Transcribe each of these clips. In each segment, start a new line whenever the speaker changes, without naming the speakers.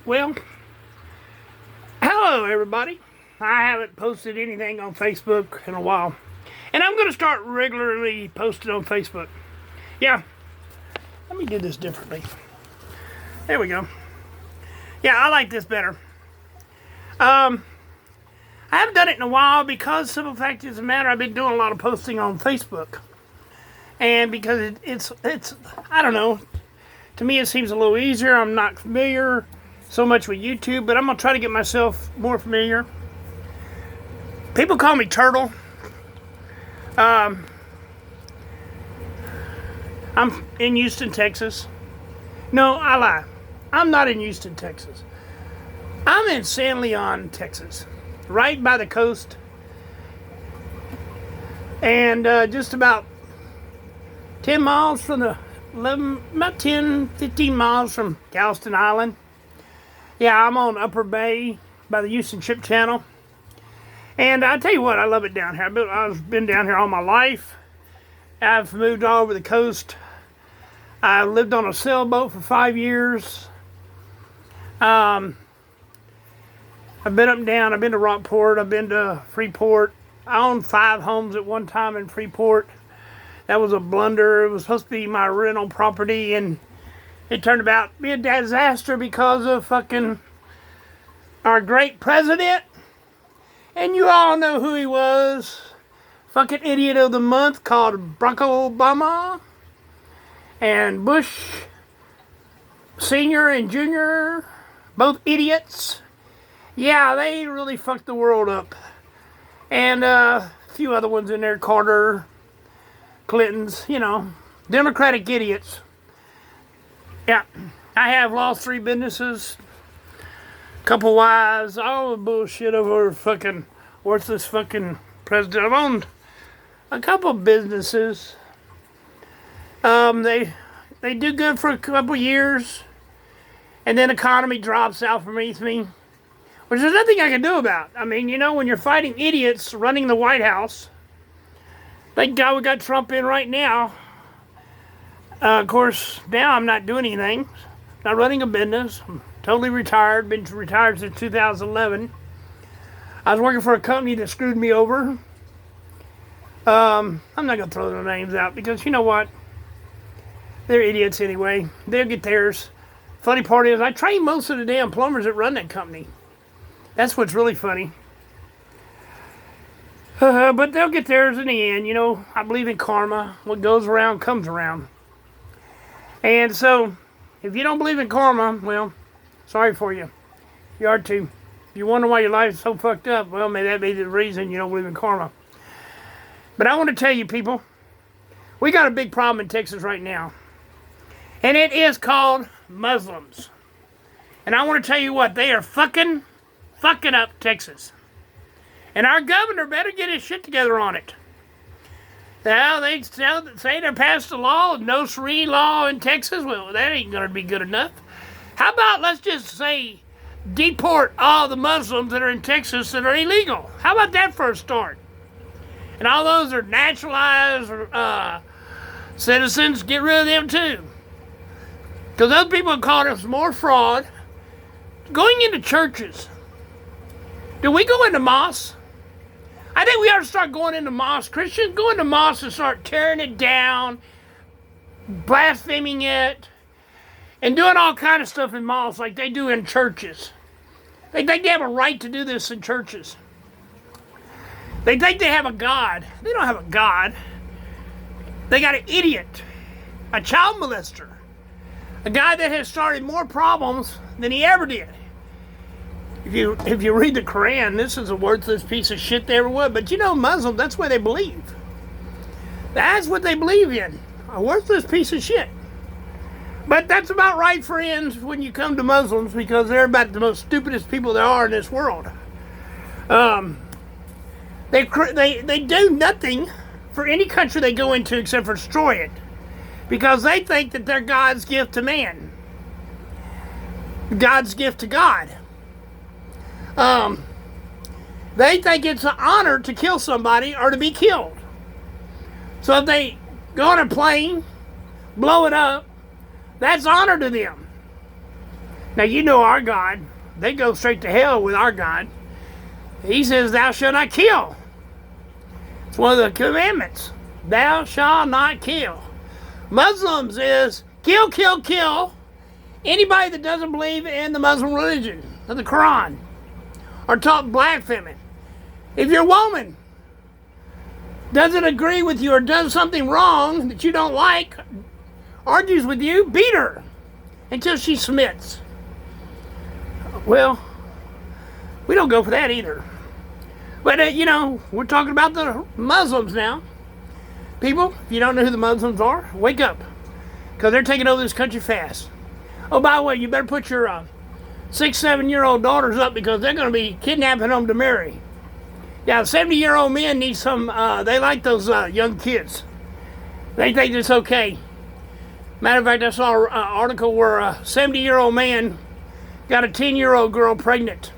Well, hello everybody. I haven't posted anything on Facebook in a while. And I'm going to start regularly posting on Facebook. Yeah, let me do this differently. There we go. Yeah, I like this better. I haven't done it in a while because simple fact is the matter, I've been doing a lot of posting on Facebook. And because it's I don't know, to me it seems a little easier. I'm not familiar so much with YouTube, but I'm going to try to get myself more familiar. People call me Turtle. I'm in Houston, Texas. No, I lie. I'm not in Houston, Texas. I'm in San Leon, Texas, right by the coast, and just about 10 miles from the 15 miles from Galveston Island. Yeah, I'm on Upper Bay by the Houston Ship Channel. And I tell you what, I love it down here. I've been down here all my life. I've moved all over the coast. I lived on a sailboat for 5 years. I've been up and down. I've been to Rockport. I've been to Freeport. I owned 5 homes at one time in Freeport. That was a blunder. It was supposed to be my rental property, and it turned out to be a disaster because of fucking our great president. And you all know who he was. Fucking idiot of the month called Barack Obama. And Bush Senior and Junior, both idiots. Yeah, they really fucked the world up. And a few other ones in there, Carter, Clinton's, Democratic idiots. Yeah, I have lost 3 businesses, couple wives, all the bullshit over fucking worthless fucking president. I've owned a couple businesses. They do good for a couple years, and then economy drops out from underneath me, which there's nothing I can do about. I mean, when you're fighting idiots running the White House, thank God we got Trump in right now. Of course, now I'm not doing anything. Not running a business. I'm totally retired. Been retired since 2011. I was working for a company that screwed me over. I'm not going to throw their names out because you know what? They're idiots anyway. They'll get theirs. Funny part is I train most of the damn plumbers that run that company. That's what's really funny. But they'll get theirs in the end. I believe in karma. What goes around comes around. And so, if you don't believe in karma, well, sorry for you. You are too. If you wonder why your life is so fucked up, well, maybe that be the reason you don't believe in karma. But I want to tell you, people, we got a big problem in Texas right now. And it is called Muslims. And I want to tell you what, they are fucking up Texas. And our governor better get his shit together on it. Now, they say they passed a law, no Sri law in Texas. Well, that ain't going to be good enough. How about let's just say deport all the Muslims that are in Texas that are illegal? How about that for a start? And all those are naturalized citizens, get rid of them too. Because those people have caused us more fraud. Going into churches. Do we go into mosques? I think we ought to start going into mosques. Christians, go into mosques and start tearing it down, blaspheming it, and doing all kind of stuff in mosques like they do in churches. They think they have a right to do this in churches. They think they have a God. They don't have a God. They got an idiot, a child molester, a guy that has started more problems than he ever did. If you read the Quran, this is a worthless piece of shit they ever was. But Muslims, that's what they believe. That's what they believe in. A worthless piece of shit. But that's about right, friends, when you come to Muslims, because they're about the most stupidest people there are in this world. They do nothing for any country they go into except for destroy it. Because they think that they're God's gift to man. God's gift to God. They think it's an honor to kill somebody or to be killed. So if they go on a plane, blow it up, that's honor to them. Now, you know our God. They go straight to hell with our God. He says, thou shalt not kill. It's one of the commandments. Thou shalt not kill. Muslims is kill, kill, kill anybody that doesn't believe in the Muslim religion, or the Quran, or taught blasphemy. If your woman doesn't agree with you or does something wrong that you don't like, argues with you, beat her until she submits. Well, we don't go for that either. But, you know, we're talking about the Muslims now. People, if you don't know who the Muslims are, wake up. Because they're taking over this country fast. Oh, by the way, you better put your 6-7-year-old daughters up because they're going to be kidnapping them to marry. Yeah, 70-year-old men need some, they like those young kids. They think it's okay. Matter of fact, I saw an article where a 70-year-old man got a 10-year-old girl pregnant.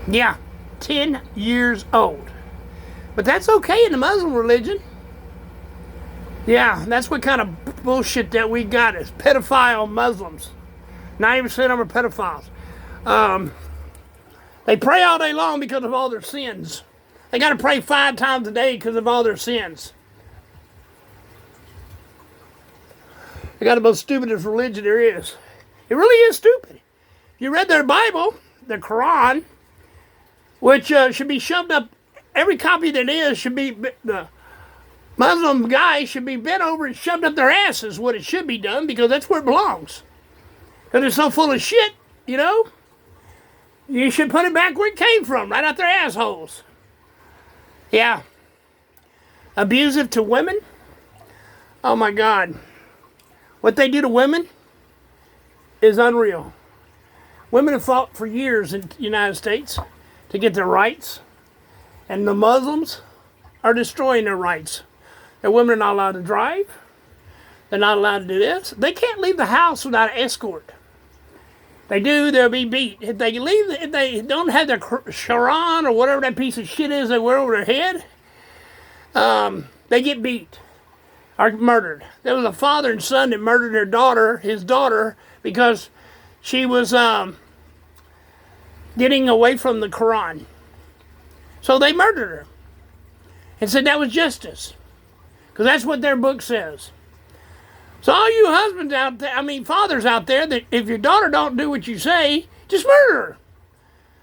Yeah, 10 years old. But that's okay in the Muslim religion. Yeah, that's what kind of bullshit that we got is pedophile Muslims. 90% of them are pedophiles. They pray all day long because of all their sins. They got to pray 5 times a day because of all their sins. They got the most stupidest religion there is. It really is stupid. If you read their Bible, the Quran, which should be shoved up, every copy that is should be, the Muslim guy should be bent over and shoved up their asses, what it should be done, because that's where it belongs. Because it's so full of shit, you know? You should put it back where it came from, right out their assholes. Yeah. Abusive to women? Oh my God. What they do to women is unreal. Women have fought for years in the United States to get their rights. And the Muslims are destroying their rights. The women are not allowed to drive. They're not allowed to do this. They can't leave the house without an escort. They do, they'll be beat. If they don't have their Quran or whatever that piece of shit is they wear over their head, they get beat or murdered. There was a father and son that murdered his daughter, because she was getting away from the Quran. So they murdered her and said that was justice, because that's what their book says. So all you husbands out there, fathers out there, that if your daughter don't do what you say, just murder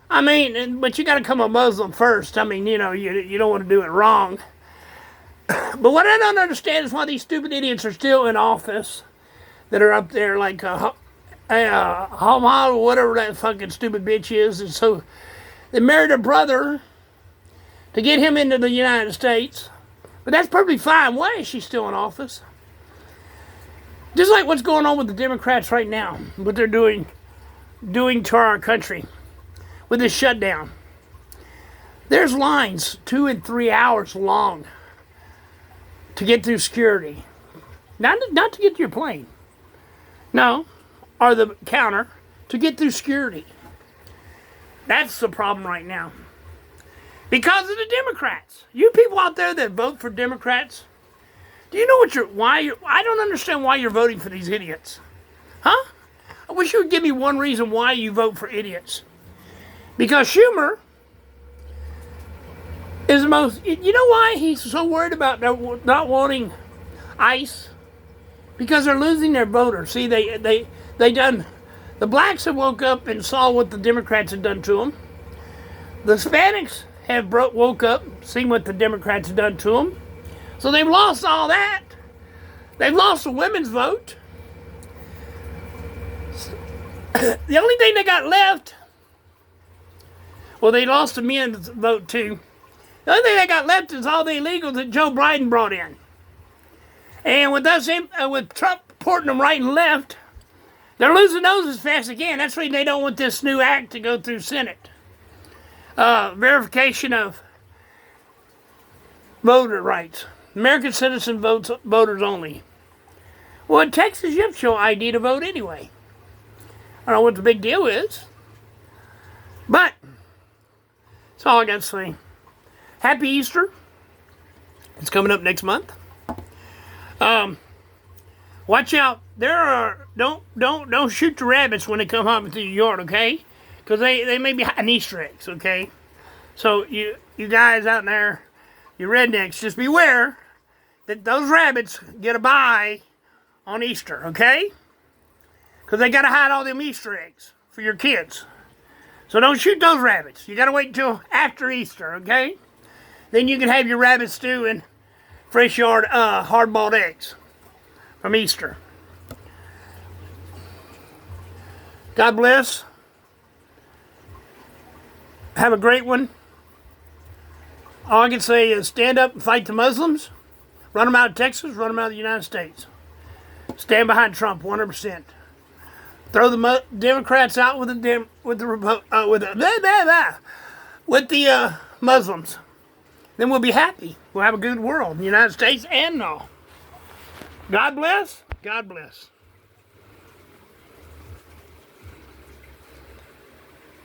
her. But you got to become a Muslim first. You know, you don't want to do it wrong. But what I don't understand is why these stupid idiots are still in office that are up there like Hamal, whatever that fucking stupid bitch is. And so they married her brother to get him into the United States. But that's perfectly fine. Why is she still in office? Just like what's going on with the Democrats right now, what they're doing to our country with this shutdown. There's lines 2 and 3 hours long to get through security. Not to get to your plane. No, or the counter, to get through security. That's the problem right now. Because of the Democrats. You people out there that vote for Democrats, do you know I don't understand why you're voting for these idiots. Huh? I wish you would give me one reason why you vote for idiots. Because Schumer is the most, you know why he's so worried about not wanting ICE? Because they're losing their voters. See, they done, the blacks have woke up and saw what the Democrats have done to them. The Hispanics have woke up, seen what the Democrats have done to them. So they've lost all that. They've lost the women's vote. The only thing they got left, well, they lost the men's vote too. The only thing they got left is all the illegals that Joe Biden brought in. And with Trump porting them right and left, they're losing those as fast as again. That's why they don't want this new act to go through Senate. Verification of voter rights. American citizen voters only. Well, in Texas, you have to show ID to vote anyway. I don't know what the big deal is. But, that's all I got to say. Happy Easter. It's coming up next month. Watch out there are don't shoot the rabbits when they come up into your yard, okay? Because they may be hiding Easter eggs, okay? So you guys out there, you rednecks, just beware that those rabbits get a bye on Easter, okay? Because they got to hide all them Easter eggs for your kids. So don't shoot those rabbits. You got to wait until after Easter, okay? Then you can have your rabbit stew and fresh yard hard-boiled eggs from Easter. God bless. Have a great one. All I can say is stand up and fight the Muslims. Run them out of Texas, run them out of the United States. Stand behind Trump 100%. Throw the Democrats out with the Muslims. Then we'll be happy. We'll have a good world in the United States and all. God bless. God bless.